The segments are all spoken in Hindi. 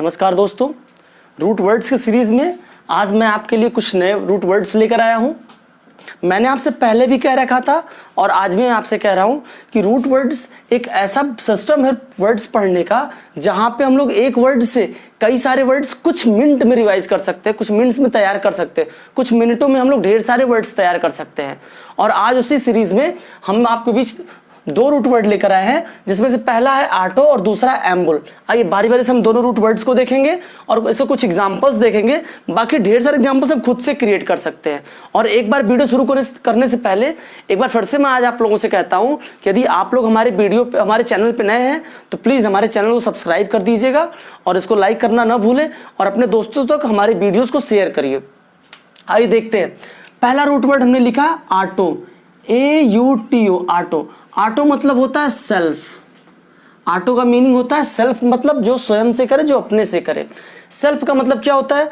नमस्कार दोस्तों, रूट वर्ड्स के सीरीज़ में आज मैं आपके लिए कुछ नए रूट वर्ड्स लेकर आया हूं। मैंने आपसे पहले भी कह रखा था और आज भी मैं आपसे कह रहा हूं कि रूट वर्ड्स एक ऐसा सिस्टम है वर्ड्स पढ़ने का जहां पे हम लोग एक वर्ड से कई सारे वर्ड्स कुछ मिनट में रिवाइज कर सकते हैं, कुछ मिनट्स में तैयार कर सकते हैं, कुछ मिनटों में हम लोग ढेर सारे वर्ड्स तैयार कर सकते हैं। और आज उसी सीरीज़ में हम आपके बीच दो रूट वर्ड लेकर आए हैं, जिसमें से पहला है ऑटो और दूसरा एम्बुल। आइए बारी बारी से हम दोनों रूट वर्ड्स को देखेंगे और इसको कुछ एग्जांपल्स देखेंगे। बाकी ढेर सारे एग्जांपल्स हम खुद से क्रिएट कर सकते हैं। और एक बार वीडियो शुरू करने से पहले एक बार फिर से मैं आज आप लोगों से कहता हूं कि यदि आप लोग हमारे चैनल पर नए हैं तो प्लीज़ हमारे चैनल को सब्सक्राइब कर दीजिएगा और इसको लाइक करना ना भूलें और अपने दोस्तों तक हमारे वीडियोज़ को शेयर करिए। आइए देखते हैं। पहला रूट वर्ड हमने लिखा ऑटो, AUTO, ऑटो। ऑटो मतलब होता है सेल्फ। ऑटो का मीनिंग होता है सेल्फ, मतलब जो स्वयं से करे, जो अपने से करे। सेल्फ का मतलब क्या होता है?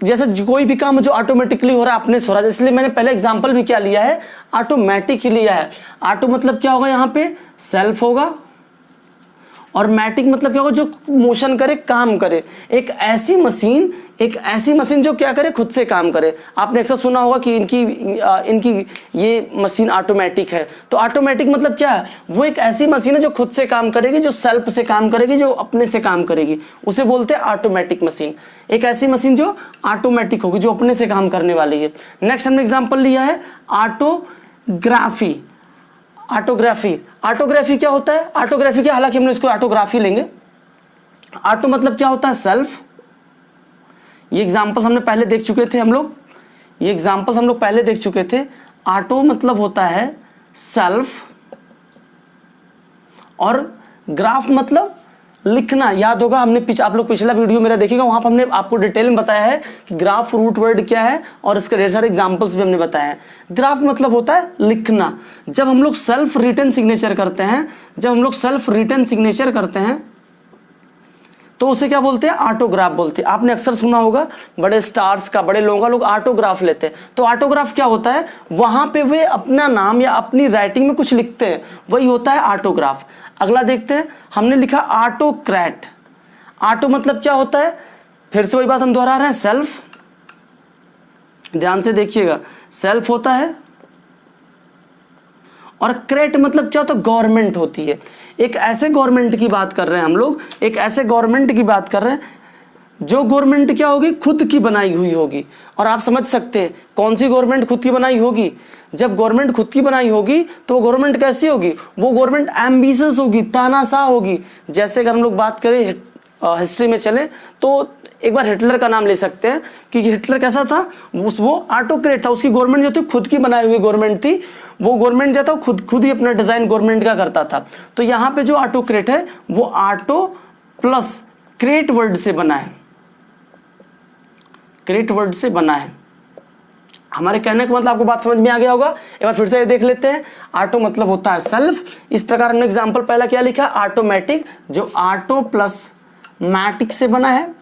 जैसे कोई भी काम जो ऑटोमेटिकली हो रहा है, अपने से हो रहा है। इसलिए मैंने पहले एग्जांपल भी क्या लिया है, ऑटोमेटिक ही लिया है। ऑटो मतलब क्या होगा, यहाँ पे सेल्फ होगा और मैटिक मतलब क्या होगा, जो मोशन करे, काम करे। एक ऐसी मशीन जो क्या करे, खुद से काम करे। आपने अक्सर सुना होगा कि इनकी ये मशीन ऑटोमेटिक है। तो ऑटोमेटिक मतलब क्या है? वो एक ऐसी मशीन है जो खुद से काम करेगी, जो सेल्फ से काम करेगी, जो अपने से काम करेगी, उसे बोलते हैं ऑटोमेटिक मशीन। एक ऐसी मशीन जो ऑटोमेटिक होगी, जो अपने से काम करने वाली है। नेक्स्ट हमने एग्जाम्पल लिया है ऑटोग्राफी। ऑटोग्राफी क्या होता है? ऑटोग्राफी क्या, हालांकि हम इसको ऑटोग्राफी लेंगे। ऑटो मतलब क्या होता है, सेल्फ। ये एग्जांपल्स हमने पहले देख चुके थे। ऑटो मतलब होता है सेल्फ और ग्राफ मतलब लिखना। याद होगा, हमने आप लोग पिछला वीडियो मेरा देखिएगा, वहां पर हमने आपको डिटेल में बताया है कि ग्राफ रूट वर्ड क्या है और इसके ढेर सारे एग्जांपल्स भी हमने बताया है। ग्राफ मतलब होता है लिखना। जब हम लोग सेल्फ रिटन सिग्नेचर करते हैं तो उसे क्या बोलते हैं, ऑटोग्राफ बोलते हैं। आपने अक्सर सुना होगा बड़े स्टार्स का, बड़े लोगों का लोग ऑटोग्राफ लेते हैं। तो ऑटोग्राफ क्या होता है, वहां पे वे अपना नाम या अपनी राइटिंग में कुछ लिखते हैं, वही होता है ऑटोग्राफ। अगला देखते हैं, हमने लिखा ऑटोक्रेट। ऑटो मतलब क्या होता है, फिर से वही बात हम दोहरा रहे हैं, सेल्फ। ध्यान से देखिएगा, सेल्फ होता है और क्रेट मतलब क्या होता है, गवर्नमेंट होती है। एक ऐसे गवर्नमेंट की बात कर रहे हैं हम लोग, जो गवर्नमेंट क्या होगी, खुद की बनाई हुई होगी। और आप समझ सकते हैं कौन सी गवर्नमेंट खुद की बनाई होगी। जब गवर्नमेंट खुद की बनाई होगी तो वो गवर्नमेंट कैसी होगी, वो गवर्नमेंट एम्बिशियस होगी, तानाशाह होगी। जैसे अगर हम लोग बात करें हिस्ट्री में चले तो एक बार हिटलर का नाम ले सकते हैं कि हिटलर कैसा था, वो ऑटोक्रेट था। उसकी गवर्नमेंट जो थी खुद की बनाई हुई गवर्नमेंट थी। वो गवर्नमेंट जो था खुद ही अपना डिजाइन गवर्नमेंट का करता था। तो यहाँ पे जो ऑटोक्रेट है वो ऑटो प्लस क्रेट वर्ड से बना है। हमारे कहने का मतलब आपको बात समझ में आ गया होगा। एक बार फिर से देख लेते हैं। ऑटो मतलब होता है सेल्फ। इस प्रकार हमने एग्जांपल पहला क्या लिखा, ऑटोमेटिक, जो ऑटो प्लस मैटिक से बना है।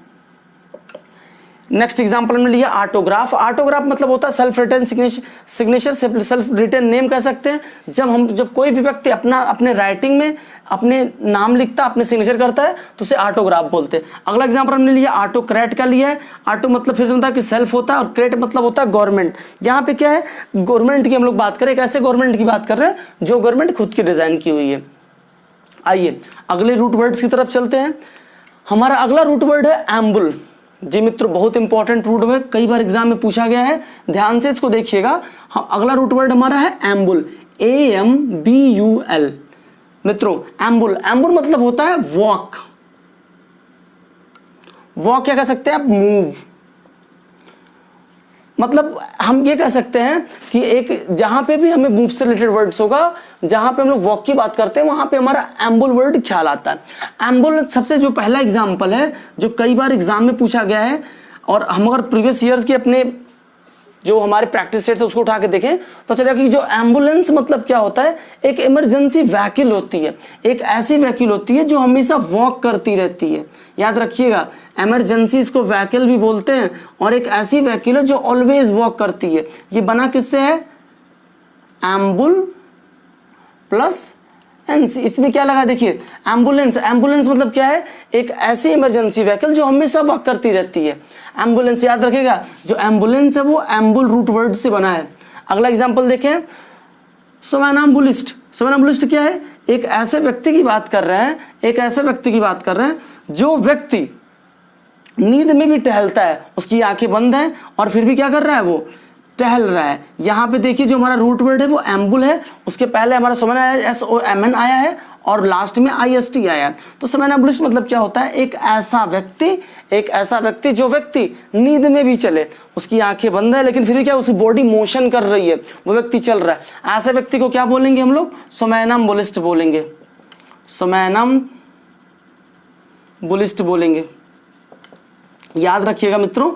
नेक्स्ट एग्जांपल हमने लिया ऑटोग्राफ। ऑटोग्राफ मतलब होता है self written signature, self written name कह सकते हैं। जब कोई भी व्यक्ति अपने राइटिंग में अपने नाम लिखता है, अपने सिग्नेचर करता है, तो उसे ऑटोग्राफ बोलते हैं। अगला एग्जांपल हमने लिया ऑटोक्रेट का लिया है। ऑटो मतलब फिर से बताया कि सेल्फ होता है और क्रेट मतलब होता है गवर्नमेंट। यहाँ पे क्या है, गवर्नमेंट की हम लोग बात करें, एक ऐसे गवर्नमेंट की बात कर रहे हैं जो गवर्नमेंट खुद की डिजाइन की हुई है। आइए अगले रूट वर्ड्स की तरफ चलते हैं। हमारा अगला रूट वर्ड है एम्बुल। जी मित्रों, बहुत इंपॉर्टेंट रूट वर्ड, कई बार एग्जाम में पूछा गया है, ध्यान से इसको देखिएगा। अगला रूट वर्ड हमारा है एम्बुल, AMBUL। मित्रों एम्बुल मतलब होता है वॉक क्या कह सकते हैं आप, मूव। मतलब हम ये कह सकते हैं कि एक जहां पे भी हमें मूव से रिलेटेड वर्ड्स होगा, जहां पे हम लोग वॉक की बात करते हैं, वहां पे हमारा एम्बुल वर्ड ख्याल आता है। एम्बुल सबसे जो पहला एग्जांपल है जो कई बार एग्जाम में पूछा गया है, और हम अगर प्रीवियस ईयर्स के अपने जो हमारे प्रैक्टिस सेट्स है उसको उठा के देखें तो चलेगा कि जो एम्बुलेंस मतलब क्या होता है, एक इमरजेंसी व्हीकल होती है। एक ऐसी व्हीकल होती है जो हमेशा वॉक करती रहती है। याद रखिएगा, इमरजेंसी इसको व्हीकल भी बोलते हैं, और एक ऐसी व्हीकल है जो ऑलवेज वॉक करती है। ये बना किससे है, एम्बुल प्लस एनसी, इसमें क्या लगा देखिए एम्बुलेंस। एम्बुलेंस मतलब क्या है, एक ऐसी इमरजेंसी व्हीकल जो हमेशा वर्क करती रहती है। एम्बुलेंस याद रखिएगा, जो एम्बुलेंस है वो एम्बुल रूट वर्ड से बना है। अगला एग्जांपल देखें, सोमनम्बुलिस्ट। सोमनम्बुलिस्ट क्या है, एक ऐसे व्यक्ति की बात कर रहे हैं, एक ऐसे व्यक्ति की बात कर रहे हैं जो व्यक्ति नींद में भी टहलता है, उसकी आंखें बंद हैं और फिर भी क्या कर रहा है, वो टहल रहा है। यहाँ पे देखिए जो हमारा रूट वर्ड है वो एम्बुल है, उसके पहले हमारा SOMN आया है और लास्ट में IST आया है। तो सोमनम्बुलिस्ट मतलब क्या होता है, एक ऐसा व्यक्ति जो व्यक्ति नींद में भी चले, उसकी आंखें बंद है लेकिन फिर भी क्या, उसकी बॉडी मोशन कर रही है, वो व्यक्ति चल रहा है। ऐसे व्यक्ति को क्या बोलेंगे हम लोग, सोमनम्बुलिस्ट बोलेंगे, सोमनम्बुलिस्ट बोलेंगे। याद रखिएगा मित्रों,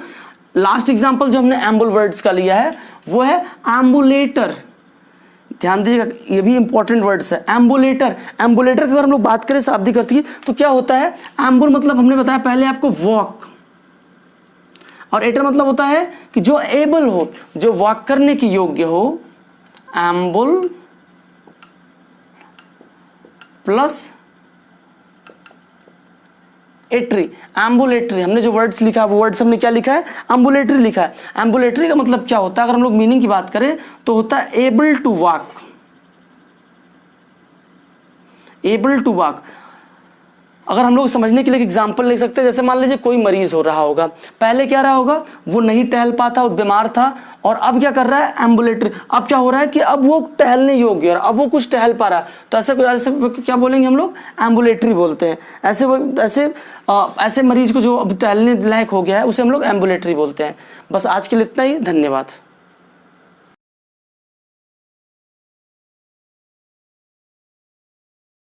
लास्ट एग्जांपल जो हमने एम्बुल वर्ड्स का लिया है वो है एम्बुलेटर। ध्यान दीजिएगा, ये भी इंपॉर्टेंट वर्ड्स है। एम्बुलेटर, एम्बुलेटर की अगर हम लोग बात करें शाब्दिक अर्थ की, तो क्या होता है, एम्बुल मतलब हमने बताया पहले आपको वॉक, और एटर मतलब होता है कि जो एबल हो, जो वॉक करने की योग्य हो। एम्बुल प्लस एट्री, एम्बुलेटरी। हमने जो वर्ड्स लिखा है वो वर्ड्स हमने क्या लिखा है, एम्बुलेटरी लिखा है। एम्बुलेटरी का मतलब क्या होता है, अगर हम लोग मीनिंग की बात करें तो होता है able to walk, able to walk. अगर हम लोग समझने के लिए एग्जांपल ले सकते हैं, जैसे मान लीजिए कोई मरीज हो रहा होगा, पहले क्या रहा होगा, वो नहीं टहल पाता, वो बीमार था, और अब क्या कर रहा है, एम्बुलेटरी। अब क्या हो रहा है कि अब वो टहलने योग्य है, अब वो कुछ टहल पा रहा है, तो ऐसे क्या बोलेंगे हम लोग, एम्बुलेटरी बोलते हैं। ऐसे मरीज को जो अब टहलने लायक हो गया है उसे हम लोग एम्बुलेटरी बोलते हैं। बस आज के लिए इतना ही, धन्यवाद।